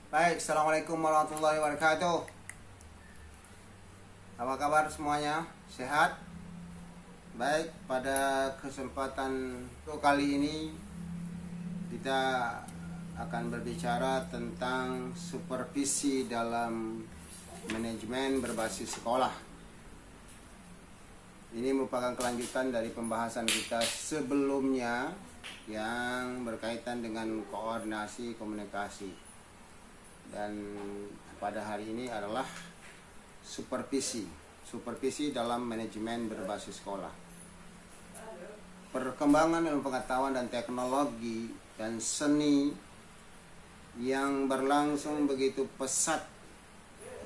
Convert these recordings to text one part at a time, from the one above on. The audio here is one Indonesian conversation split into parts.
Baik, Assalamualaikum warahmatullahi wabarakatuh. Apa kabar semuanya? Sehat? Baik, pada kesempatan kali ini kita akan berbicara tentang supervisi dalam manajemen berbasis sekolah. Ini merupakan kelanjutan dari pembahasan kita sebelumnya yang berkaitan dengan koordinasi komunikasi. Dan pada hari ini adalah supervisi dalam manajemen berbasis sekolah. Perkembangan ilmu pengetahuan dan teknologi dan seni yang berlangsung begitu pesat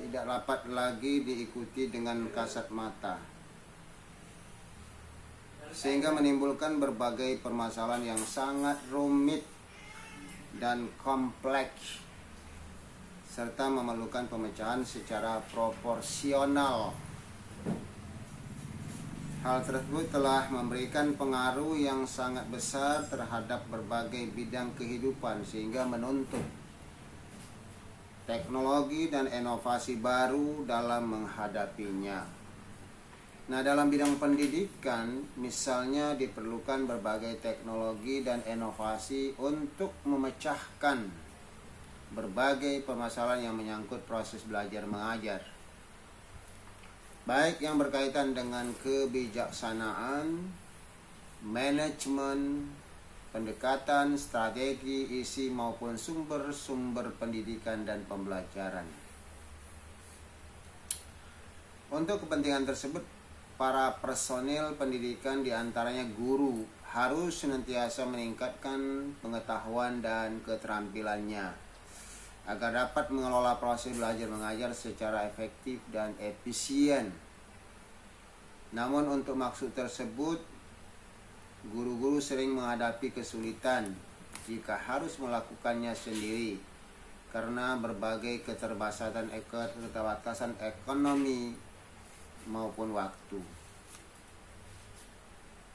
tidak dapat lagi diikuti dengan kasat mata, sehingga menimbulkan berbagai permasalahan yang sangat rumit dan kompleks, serta memerlukan pemecahan secara proporsional. Hal tersebut telah memberikan pengaruh yang sangat besar terhadap berbagai bidang kehidupan, sehingga menuntut teknologi dan inovasi baru dalam menghadapinya. Nah, dalam bidang pendidikan, misalnya diperlukan berbagai teknologi dan inovasi untuk memecahkan berbagai permasalahan yang menyangkut proses belajar mengajar, baik yang berkaitan dengan kebijaksanaan, manajemen, pendekatan, strategi, isi maupun sumber-sumber pendidikan dan pembelajaran. Untuk kepentingan tersebut, para personil pendidikan diantaranya guru harus senantiasa meningkatkan pengetahuan dan keterampilannya agar dapat mengelola proses belajar mengajar secara efektif dan efisien. Namun untuk maksud tersebut, guru-guru sering menghadapi kesulitan jika harus melakukannya sendiri karena berbagai keterbatasan ekonomi maupun waktu.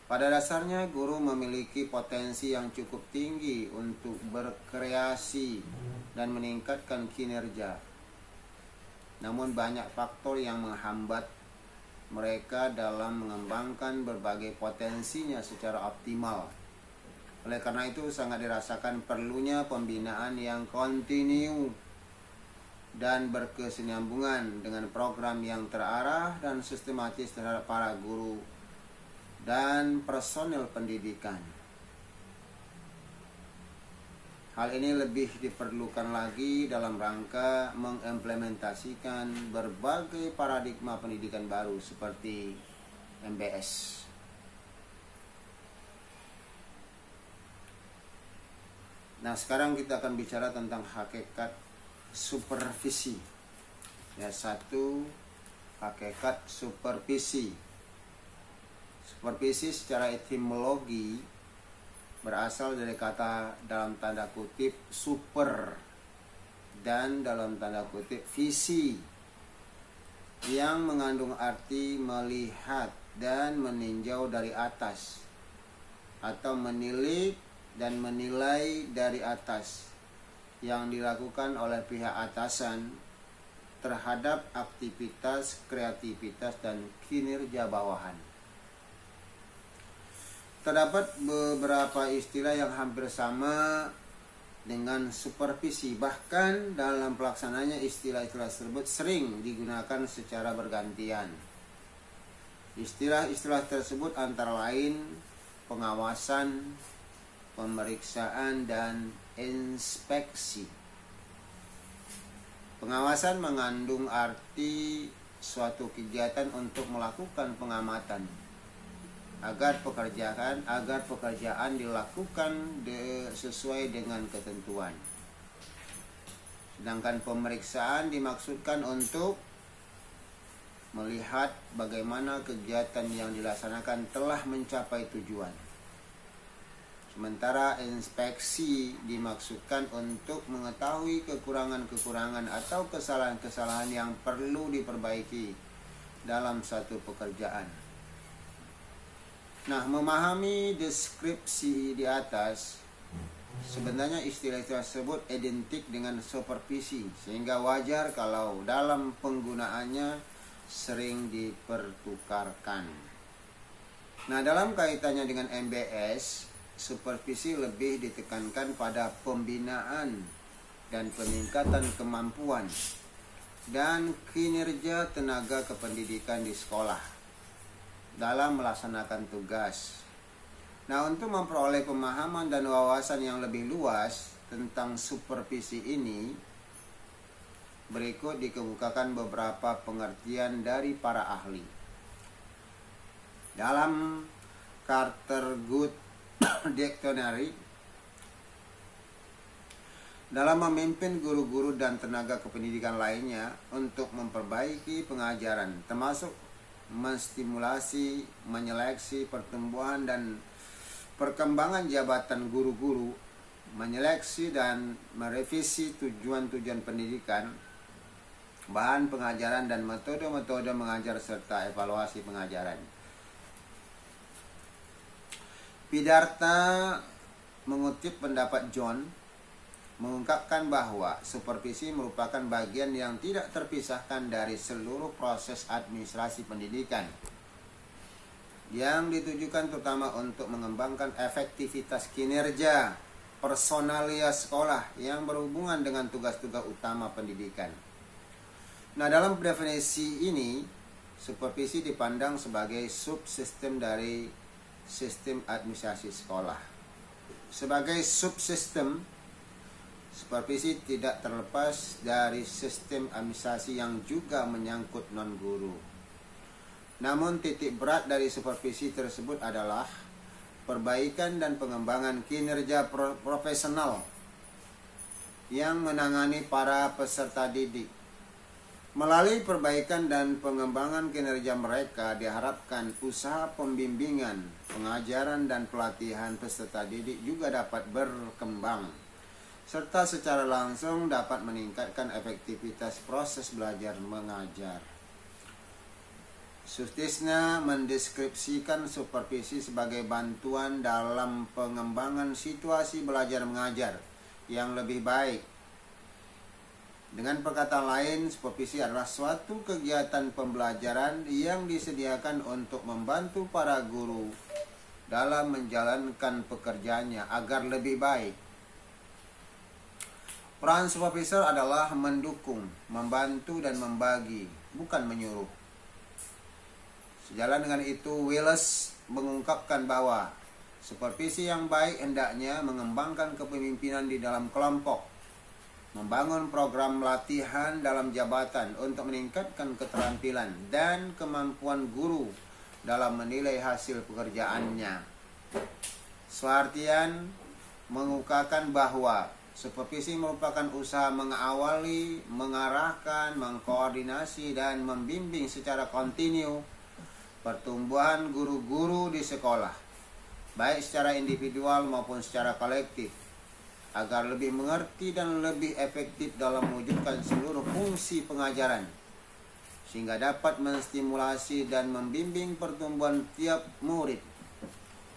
Pada dasarnya, guru memiliki potensi yang cukup tinggi untuk berkreasi dan meningkatkan kinerja. Namun banyak faktor yang menghambat mereka dalam mengembangkan berbagai potensinya secara optimal. Oleh karena itu, sangat dirasakan perlunya pembinaan yang kontinu dan berkesinambungan dengan program yang terarah dan sistematis terhadap para guru dan personel pendidikan. Hal ini lebih diperlukan lagi dalam rangka mengimplementasikan berbagai paradigma pendidikan baru seperti MBS. Nah, sekarang kita akan bicara tentang hakikat supervisi. Ya, satu, hakikat supervisi. Supervisi secara etimologi berasal dari kata dalam tanda kutip super dan dalam tanda kutip visi, yang mengandung arti melihat dan meninjau dari atas atau menilik dan menilai dari atas yang dilakukan oleh pihak atasan terhadap aktivitas, kreativitas, dan kinerja bawahan. Terdapat beberapa istilah yang hampir sama dengan supervisi, bahkan dalam pelaksananya istilah-istilah tersebut sering digunakan secara bergantian. Istilah-istilah tersebut antara lain pengawasan, pemeriksaan, dan inspeksi. Pengawasan mengandung arti suatu kegiatan untuk melakukan pengamatan agar pekerjaan dilakukan sesuai dengan ketentuan. Sedangkan pemeriksaan dimaksudkan untuk melihat bagaimana kegiatan yang dilaksanakan telah mencapai tujuan. Sementara inspeksi dimaksudkan untuk mengetahui kekurangan-kekurangan atau kesalahan-kesalahan yang perlu diperbaiki dalam satu pekerjaan. Nah, memahami deskripsi di atas Sebenarnya istilah tersebut identik dengan supervisi, sehingga wajar kalau dalam penggunaannya sering dipertukarkan. Nah, dalam kaitannya dengan MBS, supervisi lebih ditekankan pada pembinaan dan peningkatan kemampuan dan kinerja tenaga kependidikan di sekolah dalam melaksanakan tugas. Nah, untuk memperoleh pemahaman dan wawasan yang lebih luas tentang supervisi ini, berikut dikemukakan beberapa pengertian dari para ahli. Dalam Carter Good Dictionary, dalam memimpin guru-guru dan tenaga kependidikan lainnya untuk memperbaiki pengajaran, termasuk menstimulasi, menyeleksi pertumbuhan dan perkembangan jabatan guru-guru, menyeleksi dan merevisi tujuan-tujuan pendidikan, bahan pengajaran dan metode-metode mengajar serta evaluasi pengajaran. Pidarta mengutip pendapat John, mengungkapkan bahwa supervisi merupakan bagian yang tidak terpisahkan dari seluruh proses administrasi pendidikan yang ditujukan terutama untuk mengembangkan efektivitas kinerja personalia sekolah yang berhubungan dengan tugas-tugas utama pendidikan. Nah, dalam definisi ini, supervisi dipandang sebagai subsistem dari sistem administrasi sekolah. Sebagai subsistem, supervisi tidak terlepas dari sistem administrasi yang juga menyangkut non-guru. Namun titik berat dari supervisi tersebut adalah perbaikan dan pengembangan kinerja profesional yang menangani para peserta didik. Melalui perbaikan dan pengembangan kinerja mereka diharapkan usaha pembimbingan, pengajaran dan pelatihan peserta didik juga dapat berkembang, serta secara langsung dapat meningkatkan efektivitas proses belajar mengajar. Sutisna mendeskripsikan supervisi sebagai bantuan dalam pengembangan situasi belajar mengajar yang lebih baik. Dengan perkataan lain, supervisi adalah suatu kegiatan pembelajaran yang disediakan untuk membantu para guru dalam menjalankan pekerjaannya agar lebih baik. Peran supervisor adalah mendukung, membantu dan membagi, bukan menyuruh. Sejalan dengan itu, Willis mengungkapkan bahwa supervisi yang baik hendaknya mengembangkan kepemimpinan di dalam kelompok, membangun program latihan dalam jabatan untuk meningkatkan keterampilan dan kemampuan guru dalam menilai hasil pekerjaannya. Swartian mengungkapkan bahwa supervisi merupakan usaha mengawali, mengarahkan, mengkoordinasi, dan membimbing secara kontinu pertumbuhan guru-guru di sekolah, baik secara individual maupun secara kolektif, agar lebih mengerti dan lebih efektif dalam mewujudkan seluruh fungsi pengajaran, sehingga dapat menstimulasi dan membimbing pertumbuhan tiap murid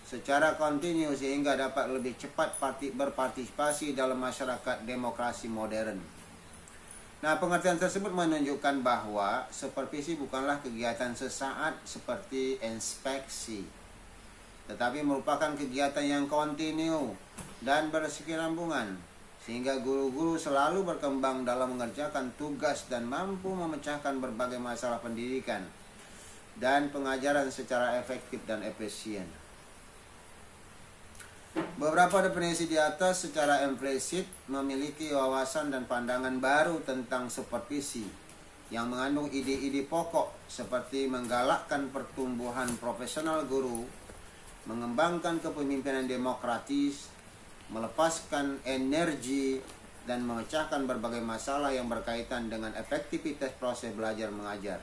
secara kontinu sehingga dapat lebih cepat berpartisipasi dalam masyarakat demokrasi modern. Nah, pengertian tersebut menunjukkan bahwa supervisi bukanlah kegiatan sesaat seperti inspeksi, tetapi merupakan kegiatan yang kontinu dan berkesinambungan, sehingga guru-guru selalu berkembang dalam mengerjakan tugas dan mampu memecahkan berbagai masalah pendidikan dan pengajaran secara efektif dan efisien. Beberapa definisi di atas secara implisit memiliki wawasan dan pandangan baru tentang supervisi yang mengandung ide-ide pokok seperti menggalakkan pertumbuhan profesional guru, mengembangkan kepemimpinan demokratis, melepaskan energi, dan memecahkan berbagai masalah yang berkaitan dengan efektivitas proses belajar mengajar.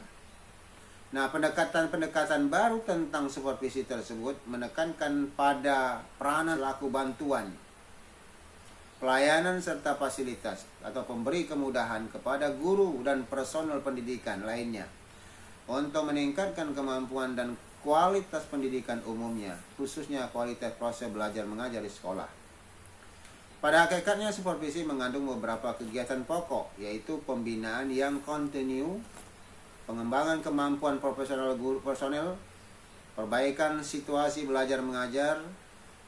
Nah, pendekatan-pendekatan baru tentang supervisi tersebut menekankan pada peranan laku bantuan, pelayanan serta fasilitas atau pemberi kemudahan kepada guru dan personel pendidikan lainnya untuk meningkatkan kemampuan dan kualitas pendidikan umumnya, khususnya kualitas proses belajar mengajar di sekolah. Pada hakikatnya supervisi mengandung beberapa kegiatan pokok, yaitu pembinaan yang kontinu, pengembangan kemampuan profesional guru personel, perbaikan situasi belajar mengajar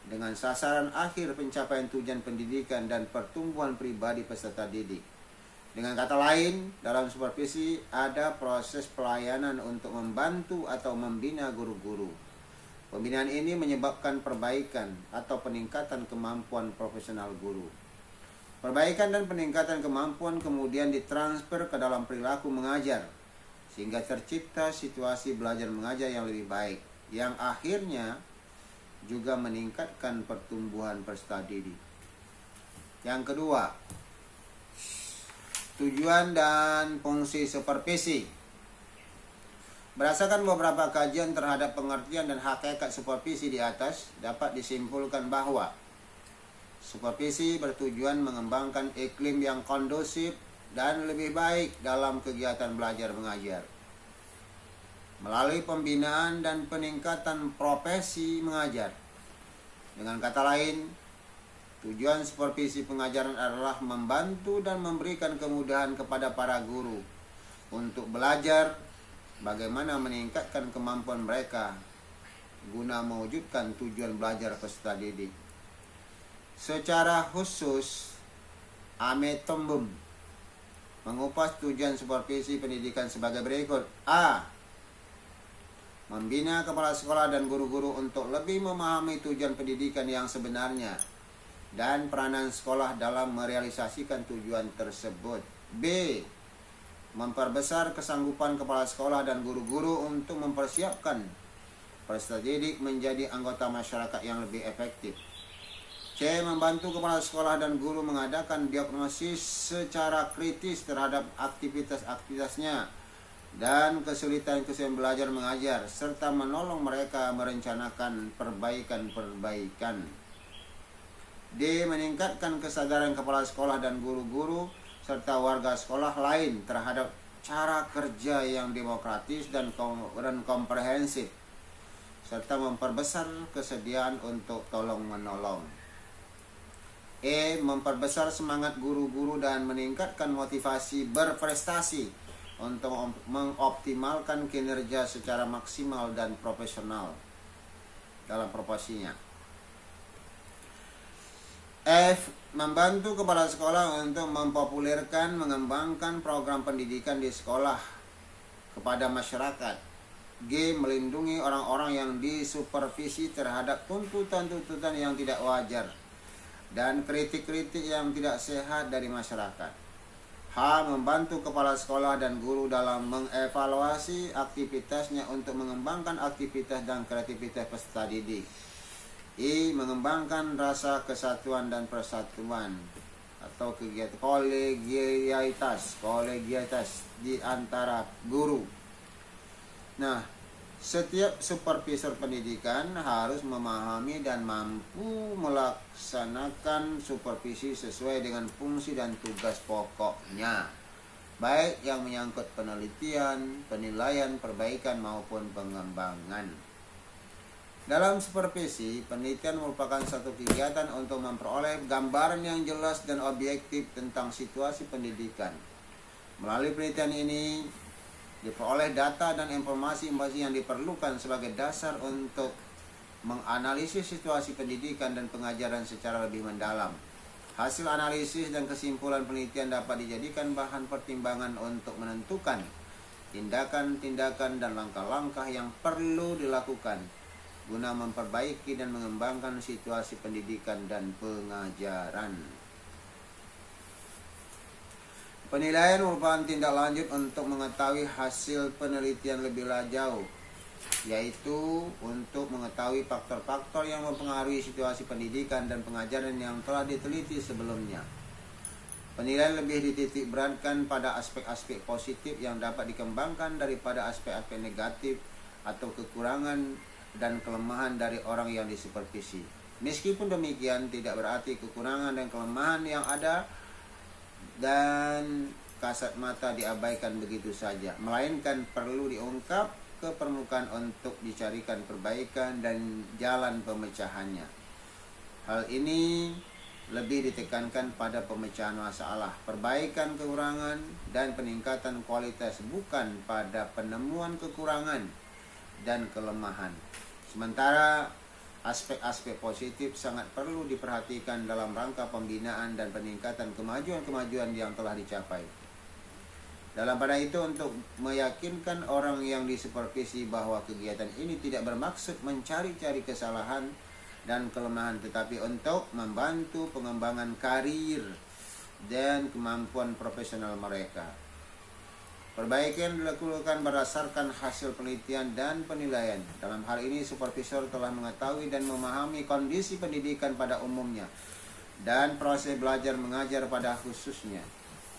dengan sasaran akhir pencapaian tujuan pendidikan dan pertumbuhan pribadi peserta didik. Dengan kata lain, dalam supervisi ada proses pelayanan untuk membantu atau membina guru-guru. Pembinaan ini menyebabkan perbaikan atau peningkatan kemampuan profesional guru. Perbaikan dan peningkatan kemampuan kemudian ditransfer ke dalam perilaku mengajar, sehingga tercipta situasi belajar mengajar yang lebih baik, yang akhirnya juga meningkatkan pertumbuhan peserta didik. Yang kedua, tujuan dan fungsi supervisi. Berdasarkan beberapa kajian terhadap pengertian dan hakikat supervisi di atas, dapat disimpulkan bahwa supervisi bertujuan mengembangkan iklim yang kondusif dan lebih baik dalam kegiatan belajar mengajar melalui pembinaan dan peningkatan profesi mengajar. Dengan kata lain, tujuan supervisi pengajaran adalah membantu dan memberikan kemudahan kepada para guru untuk belajar bagaimana meningkatkan kemampuan mereka guna mewujudkan tujuan belajar peserta didik. Secara khusus, Ame Tombum mengupas tujuan supervisi pendidikan sebagai berikut. A. Membina kepala sekolah dan guru-guru untuk lebih memahami tujuan pendidikan yang sebenarnya dan peranan sekolah dalam merealisasikan tujuan tersebut. B. Memperbesar kesanggupan kepala sekolah dan guru-guru untuk mempersiapkan peserta didik menjadi anggota masyarakat yang lebih efektif. C. Membantu kepala sekolah dan guru mengadakan diagnosis secara kritis terhadap aktivitas-aktivitasnya dan kesulitan-kesulitan belajar mengajar, serta menolong mereka merencanakan perbaikan-perbaikan. D. Meningkatkan kesadaran kepala sekolah dan guru-guru serta warga sekolah lain terhadap cara kerja yang demokratis dan komprehensif, serta memperbesar kesediaan untuk tolong-menolong. E. Memperbesar semangat guru-guru dan meningkatkan motivasi berprestasi untuk mengoptimalkan kinerja secara maksimal dan profesional dalam profesinya. F. Membantu kepala sekolah untuk mempopulerkan, mengembangkan program pendidikan di sekolah kepada masyarakat. G. Melindungi orang-orang yang disupervisi terhadap tuntutan-tuntutan yang tidak wajar dan kritik-kritik yang tidak sehat dari masyarakat. H. Membantu kepala sekolah dan guru dalam mengevaluasi aktivitasnya untuk mengembangkan aktivitas dan kreativitas peserta didik. I. Mengembangkan rasa kesatuan dan persatuan atau kegiatan kolegialitas di antara guru. Nah, setiap supervisor pendidikan harus memahami dan mampu melaksanakan supervisi sesuai dengan fungsi dan tugas pokoknya, baik yang menyangkut penelitian, penilaian, perbaikan maupun pengembangan. Dalam supervisi, penelitian merupakan satu kegiatan untuk memperoleh gambaran yang jelas dan objektif tentang situasi pendidikan. Melalui penelitian ini diperoleh data dan informasi-informasi yang diperlukan sebagai dasar untuk menganalisis situasi pendidikan dan pengajaran secara lebih mendalam. Hasil analisis dan kesimpulan penelitian dapat dijadikan bahan pertimbangan untuk menentukan tindakan-tindakan dan langkah-langkah yang perlu dilakukan guna memperbaiki dan mengembangkan situasi pendidikan dan pengajaran. Penilaian merupakan tindak lanjut untuk mengetahui hasil penelitian lebih jauh, yaitu untuk mengetahui faktor-faktor yang mempengaruhi situasi pendidikan dan pengajaran yang telah diteliti sebelumnya. Penilaian lebih dititik beratkan pada aspek-aspek positif yang dapat dikembangkan daripada aspek-aspek negatif atau kekurangan dan kelemahan dari orang yang disupervisi. Meskipun demikian, tidak berarti kekurangan dan kelemahan yang ada dan kasat mata diabaikan begitu saja, melainkan perlu diungkap ke permukaan untuk dicarikan perbaikan dan jalan pemecahannya. Hal ini lebih ditekankan pada pemecahan masalah, perbaikan kekurangan, dan peningkatan kualitas, bukan pada penemuan kekurangan dan kelemahan. Sementara aspek-aspek positif sangat perlu diperhatikan dalam rangka pembinaan dan peningkatan kemajuan-kemajuan yang telah dicapai. Dalam pada itu, untuk meyakinkan orang yang disupervisi bahwa kegiatan ini tidak bermaksud mencari-cari kesalahan dan kelemahan, tetapi untuk membantu pengembangan karir dan kemampuan profesional mereka. Perbaikan dilakukan berdasarkan hasil penelitian dan penilaian. Dalam hal ini, supervisor telah mengetahui dan memahami kondisi pendidikan pada umumnya dan proses belajar mengajar pada khususnya,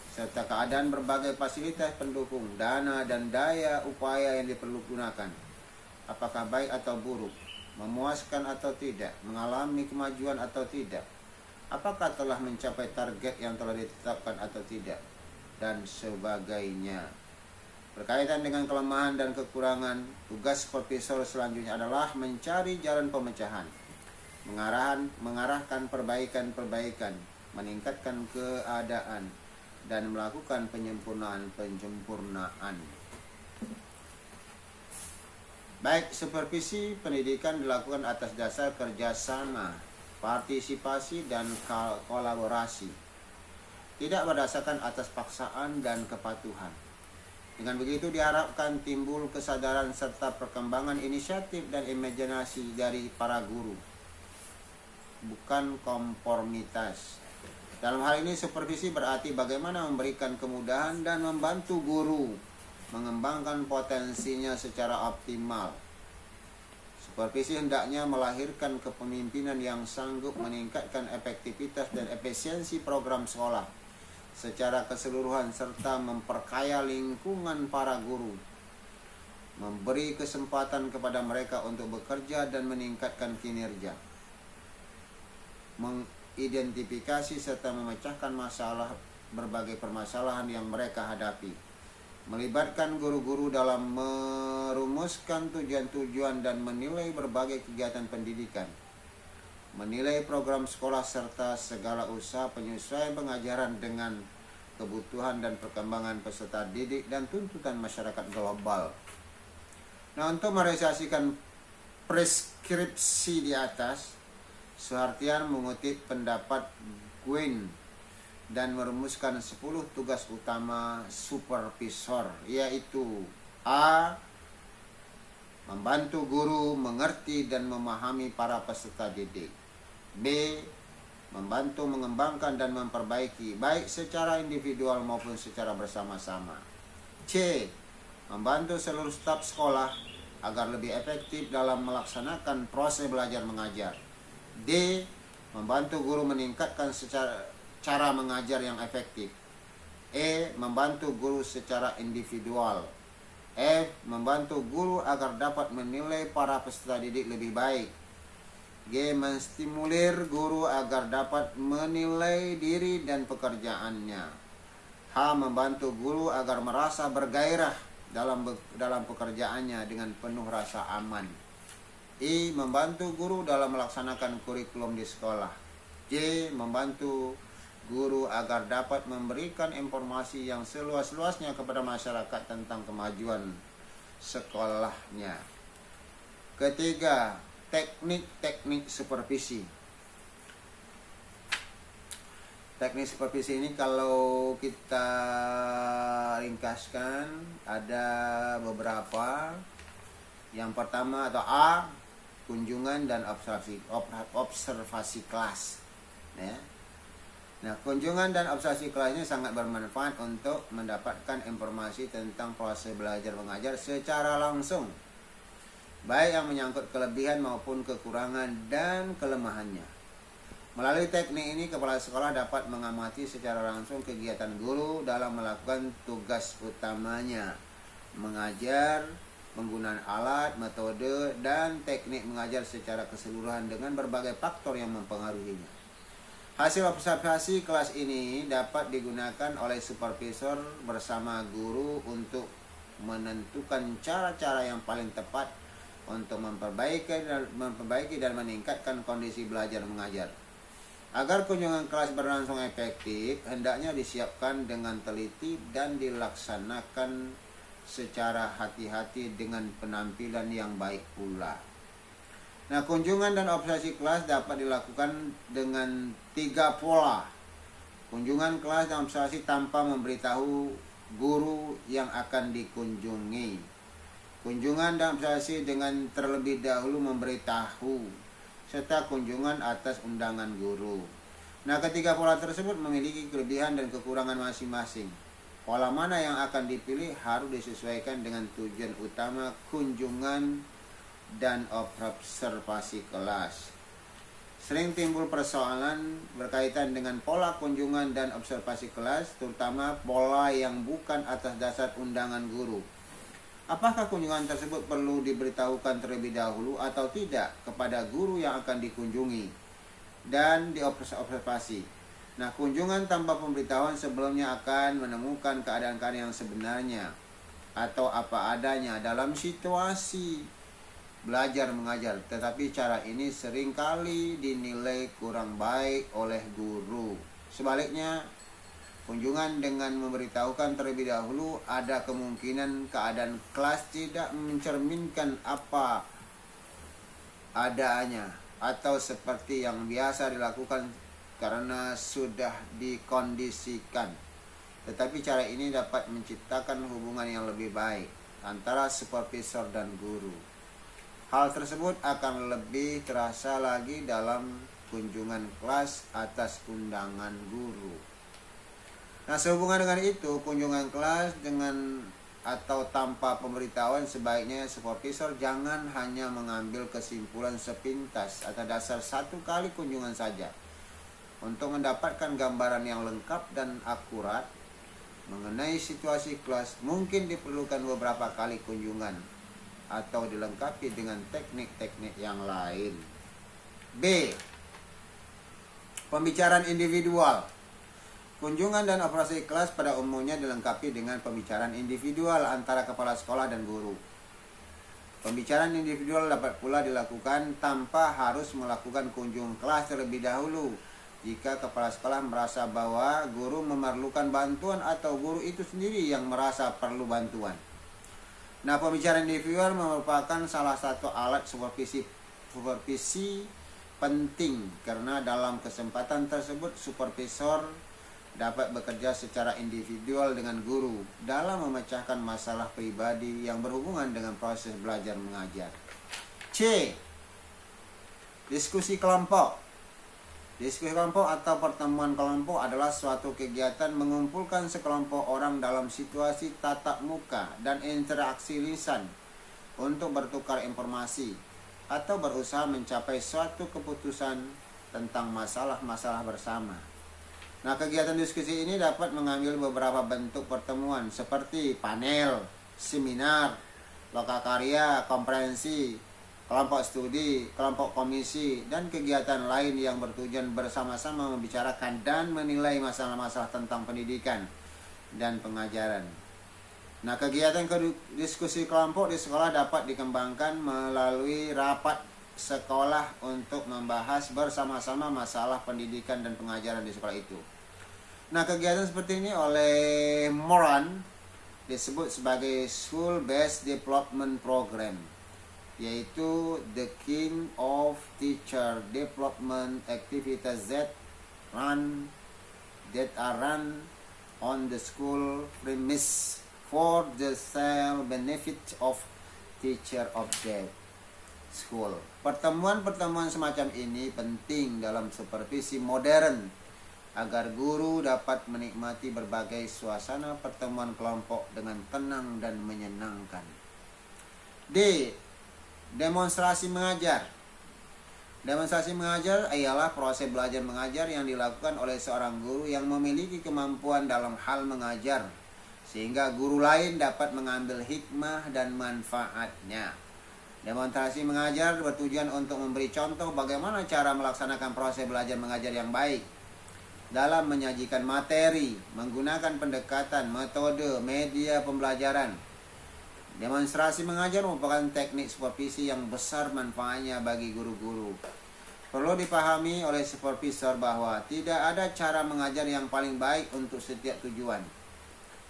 serta keadaan berbagai fasilitas pendukung, dana, dan daya upaya yang diperlukan, apakah baik atau buruk, memuaskan atau tidak, mengalami kemajuan atau tidak, apakah telah mencapai target yang telah ditetapkan atau tidak, dan sebagainya. Berkaitan dengan kelemahan dan kekurangan, tugas supervisor selanjutnya adalah mencari jalan pemecahan, mengarahkan perbaikan-perbaikan, meningkatkan keadaan, dan melakukan penyempurnaan. Baik, supervisi pendidikan dilakukan atas dasar kerjasama, partisipasi, dan kolaborasi, tidak berdasarkan atas paksaan dan kepatuhan. Dengan begitu diharapkan timbul kesadaran serta perkembangan inisiatif dan imajinasi dari para guru, bukan konformitas. Dalam hal ini, supervisi berarti bagaimana memberikan kemudahan dan membantu guru mengembangkan potensinya secara optimal. Supervisi hendaknya melahirkan kepemimpinan yang sanggup meningkatkan efektivitas dan efisiensi program sekolah secara keseluruhan, serta memperkaya lingkungan para guru, memberi kesempatan kepada mereka untuk bekerja dan meningkatkan kinerja, mengidentifikasi serta memecahkan berbagai permasalahan yang mereka hadapi, melibatkan guru-guru dalam merumuskan tujuan-tujuan dan menilai berbagai kegiatan pendidikan, menilai program sekolah serta segala usaha penyesuaian pengajaran dengan kebutuhan dan perkembangan peserta didik dan tuntutan masyarakat global. Nah, untuk merealisasikan preskripsi di atas, Suhartian mengutip pendapat Gwyn dan merumuskan 10 tugas utama supervisor, yaitu A. Membantu guru mengerti dan memahami para peserta didik. B. Membantu mengembangkan dan memperbaiki, baik secara individual maupun secara bersama-sama. C. Membantu seluruh staf sekolah agar lebih efektif dalam melaksanakan proses belajar mengajar. D. Membantu guru meningkatkan cara mengajar yang efektif. E. Membantu guru secara individual. F. Membantu guru agar dapat menilai para peserta didik lebih baik. G. Menstimulir guru agar dapat menilai diri dan pekerjaannya. H. Membantu guru agar merasa bergairah dalam pekerjaannya dengan penuh rasa aman. I. Membantu guru dalam melaksanakan kurikulum di sekolah. J. Membantu guru agar dapat memberikan informasi yang seluas-luasnya kepada masyarakat tentang kemajuan sekolahnya. Ketiga, teknik-teknik supervisi. Teknik supervisi ini kalau kita ringkaskan ada beberapa. Yang pertama atau A, kunjungan dan observasi kelas. Ya. Nah, kunjungan dan observasi kelas ini sangat bermanfaat untuk mendapatkan informasi tentang proses belajar mengajar secara langsung, baik yang menyangkut kelebihan maupun kekurangan dan kelemahannya. Melalui teknik ini, kepala sekolah dapat mengamati secara langsung kegiatan guru dalam melakukan tugas utamanya, mengajar, penggunaan alat, metode, dan teknik mengajar secara keseluruhan dengan berbagai faktor yang mempengaruhinya. Hasil observasi kelas ini dapat digunakan oleh supervisor bersama guru untuk menentukan cara-cara yang paling tepat untuk memperbaiki dan meningkatkan kondisi belajar mengajar. Agar kunjungan kelas berlangsung efektif, hendaknya disiapkan dengan teliti dan dilaksanakan secara hati-hati dengan penampilan yang baik pula. Nah, kunjungan dan observasi kelas dapat dilakukan dengan 3 pola. Kunjungan kelas dan observasi tanpa memberitahu guru yang akan dikunjungi. Kunjungan dan observasi dengan terlebih dahulu memberitahu, serta kunjungan atas undangan guru. Nah, ketiga pola tersebut memiliki kelebihan dan kekurangan masing-masing. Pola mana yang akan dipilih harus disesuaikan dengan tujuan utama kunjungan dan observasi kelas. Sering timbul persoalan berkaitan dengan pola kunjungan dan observasi kelas, terutama pola yang bukan atas dasar undangan guru. Apakah kunjungan tersebut perlu diberitahukan terlebih dahulu atau tidak kepada guru yang akan dikunjungi dan diobservasi? Nah, kunjungan tanpa pemberitahuan sebelumnya akan menemukan keadaan-keadaan yang sebenarnya atau apa adanya dalam situasi belajar mengajar. Tetapi cara ini seringkali dinilai kurang baik oleh guru. Sebaliknya, kunjungan dengan memberitahukan terlebih dahulu ada kemungkinan keadaan kelas tidak mencerminkan apa adanya atau seperti yang biasa dilakukan karena sudah dikondisikan. Tetapi cara ini dapat menciptakan hubungan yang lebih baik antara supervisor dan guru. Hal tersebut akan lebih terasa lagi dalam kunjungan kelas atas undangan guru. Nah, sehubungan dengan itu, kunjungan kelas dengan atau tanpa pemberitahuan sebaiknya supervisor jangan hanya mengambil kesimpulan sepintas atas dasar satu kali kunjungan saja. Untuk mendapatkan gambaran yang lengkap dan akurat mengenai situasi kelas, mungkin diperlukan beberapa kali kunjungan atau dilengkapi dengan teknik-teknik yang lain. B. Pembicaraan individual. Kunjungan dan operasi kelas pada umumnya dilengkapi dengan pembicaraan individual antara kepala sekolah dan guru. Pembicaraan individual dapat pula dilakukan tanpa harus melakukan kunjungan kelas terlebih dahulu. Jika kepala sekolah merasa bahwa guru memerlukan bantuan atau guru itu sendiri yang merasa perlu bantuan. Nah, pembicaraan individual merupakan salah satu alat supervisi penting karena dalam kesempatan tersebut supervisor dapat bekerja secara individual dengan guru dalam memecahkan masalah pribadi yang berhubungan dengan proses belajar mengajar. C. Diskusi kelompok. Diskusi kelompok atau pertemuan kelompok adalah suatu kegiatan mengumpulkan sekelompok orang dalam situasi tatap muka dan interaksi lisan untuk bertukar informasi atau berusaha mencapai suatu keputusan tentang masalah-masalah bersama. Nah, kegiatan diskusi ini dapat mengambil beberapa bentuk pertemuan seperti panel, seminar, lokakarya, konferensi, kelompok studi, kelompok komisi, dan kegiatan lain yang bertujuan bersama-sama membicarakan dan menilai masalah-masalah tentang pendidikan dan pengajaran. Nah, kegiatan diskusi kelompok di sekolah dapat dikembangkan melalui rapat sekolah untuk membahas bersama-sama masalah pendidikan dan pengajaran di sekolah itu. Nah, kegiatan seperti ini oleh Moran disebut sebagai School Based Development Program, yaitu the king of teacher development activities that are run on the school premise for the sole benefit of teacher of that school. Pertemuan-pertemuan semacam ini penting dalam supervisi modern agar guru dapat menikmati berbagai suasana pertemuan kelompok dengan tenang dan menyenangkan. D. Demonstrasi mengajar. Demonstrasi mengajar ialah proses belajar mengajar yang dilakukan oleh seorang guru yang memiliki kemampuan dalam hal mengajar, sehingga guru lain dapat mengambil hikmah dan manfaatnya. Demonstrasi mengajar bertujuan untuk memberi contoh bagaimana cara melaksanakan proses belajar mengajar yang baik dalam menyajikan materi, menggunakan pendekatan, metode, media pembelajaran. Demonstrasi mengajar merupakan teknik supervisi yang besar manfaatnya bagi guru-guru. Perlu dipahami oleh supervisor bahwa tidak ada cara mengajar yang paling baik untuk setiap tujuan.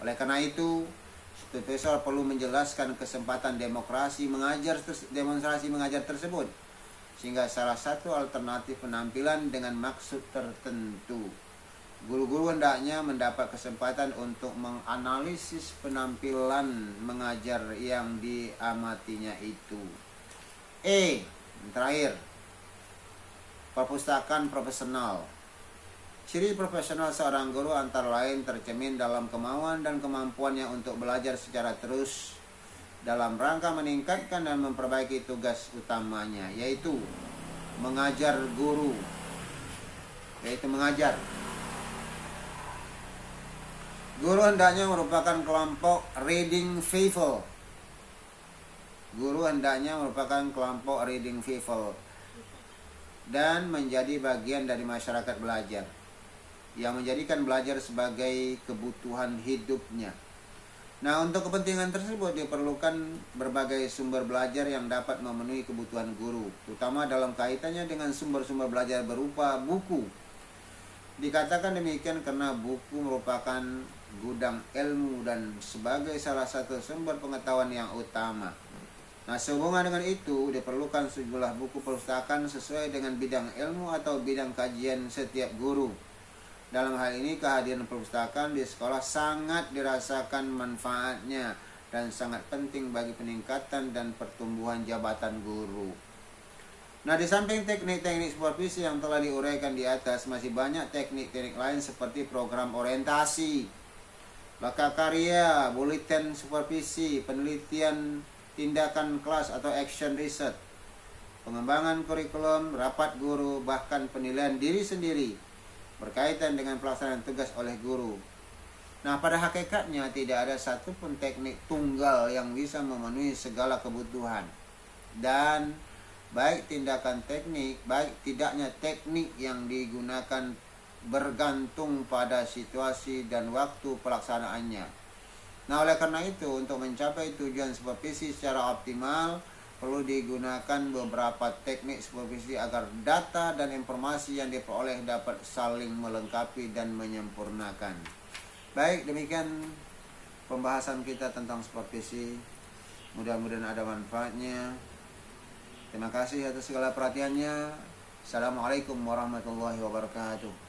Oleh karena itu, supervisor perlu menjelaskan kesempatan demonstrasi mengajar tersebut, sehingga salah satu alternatif penampilan dengan maksud tertentu. Guru-guru hendaknya mendapat kesempatan untuk menganalisis penampilan mengajar yang diamatinya itu. Terakhir, perpustakaan profesional. Ciri profesional seorang guru antara lain tercermin dalam kemauan dan kemampuannya untuk belajar secara terus dalam rangka meningkatkan dan memperbaiki tugas utamanya, yaitu mengajar guru, mengajar. Guru hendaknya merupakan kelompok reading people. Dan menjadi bagian dari masyarakat belajar yang menjadikan belajar sebagai kebutuhan hidupnya. Nah, untuk kepentingan tersebut diperlukan berbagai sumber belajar yang dapat memenuhi kebutuhan guru, terutama dalam kaitannya dengan sumber-sumber belajar berupa buku. Dikatakan demikian karena buku merupakan gudang ilmu dan sebagai salah satu sumber pengetahuan yang utama. Nah, sehubungan dengan itu diperlukan sejumlah buku perpustakaan sesuai dengan bidang ilmu atau bidang kajian setiap guru. Dalam hal ini, kehadiran perpustakaan di sekolah sangat dirasakan manfaatnya dan sangat penting bagi peningkatan dan pertumbuhan jabatan guru. Nah, di samping teknik-teknik supervisi yang telah diuraikan di atas, masih banyak teknik-teknik lain seperti program orientasi, baka karya, bulletin supervisi, penelitian, tindakan kelas atau action research, pengembangan kurikulum, rapat guru, bahkan penilaian diri sendiri berkaitan dengan pelaksanaan tugas oleh guru. Nah, pada hakikatnya tidak ada satupun teknik tunggal yang bisa memenuhi segala kebutuhan. Dan baik tindakan teknik, baik tidaknya teknik yang digunakan bergantung pada situasi dan waktu pelaksanaannya. Nah, oleh karena itu, untuk mencapai tujuan supervisi secara optimal, perlu digunakan beberapa teknik supervisi agar data dan informasi yang diperoleh dapat saling melengkapi dan menyempurnakan. Baik, demikian pembahasan kita tentang supervisi. Mudah-mudahan ada manfaatnya. Terima kasih atas segala perhatiannya. Assalamualaikum warahmatullahi wabarakatuh.